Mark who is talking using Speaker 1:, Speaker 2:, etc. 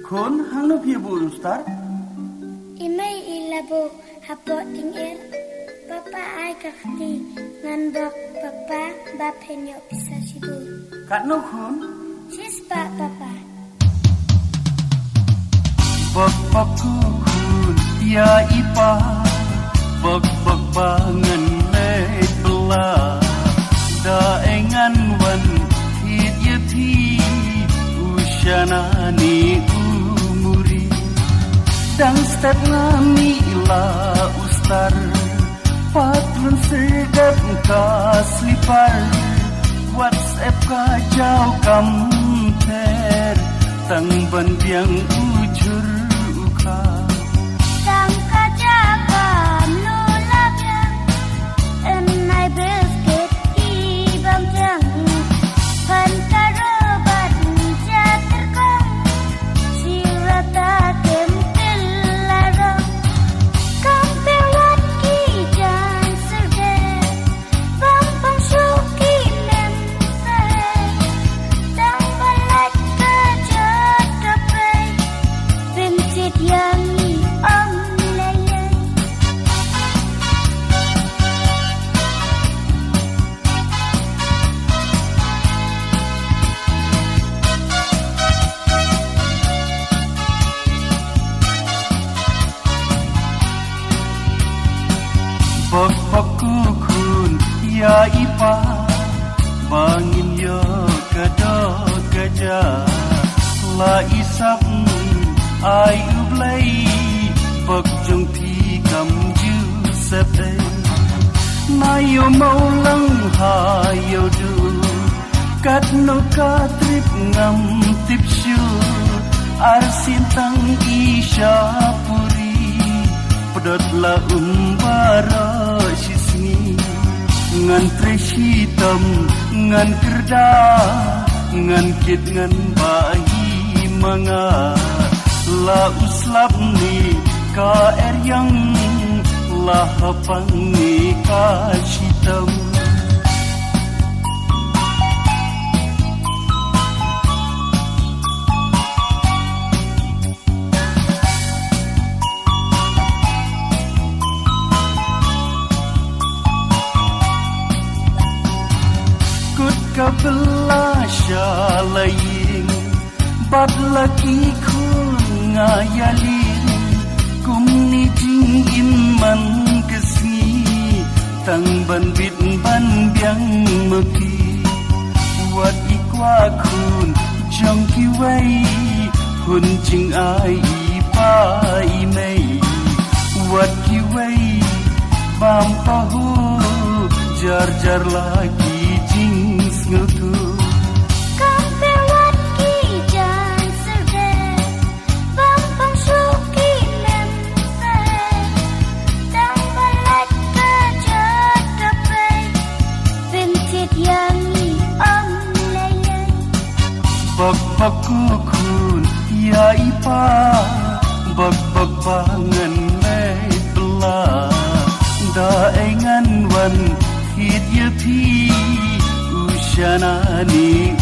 Speaker 1: Khun hang no phi bu star.
Speaker 2: Imay ilabo hapo tingil. Papa ay kakti ngan bok papa bapenyo bisa sibu.
Speaker 1: Kat no khun.
Speaker 2: Sispa papa.
Speaker 1: Bok bok khun ya ipa. Bok bok bangan le bela. Da engan wan hit ye thi ushana ni umuri. Dang step ngami la ustar. Patlun segap ka slipar. WhatsApp ka jau kam ter. Tang bandiang ujur uka.
Speaker 2: Tang kaja kam nulabyang. Enai biscuit ibang jang. Pan karobat jaterkong. Sirata kem telarong. Kampewat ki jan serde. Bampang syuki mem sare. Tang balak kaja tapay. Pincit yang ni om layay.
Speaker 1: Bok bok khun ya ipa. Bangin yo kado gaja. La isap ai ublay. Bok jong thi kam ju sete. Na yo mau lang ha yo du. Kat no ka trip ngam tip shu. Arsin tang isya puri. Pedot la umbara sisni. Ngan treshitam ngan kerda. Ngan kit ngan bahi manga. La uslap ni ka yang. La hapang ni ka shitam. Kabelasya laying bat laki khun ngayaling kumni jing iman kesni tang ban bit ban biang meki wat ikwa khun jong ki wei hun jing ai pa i mei wat ki wei bam pahu jar jar lagi jing ngutu.
Speaker 2: Kampewat ki jan serde. Bampang syuki mem sare. Tang balak kaja tapay. Pincit yang ni om layay.
Speaker 1: Bak bak khun ya ipa. Bak bak bangan le bela. Da engan wan hit ye thi. Ushana ni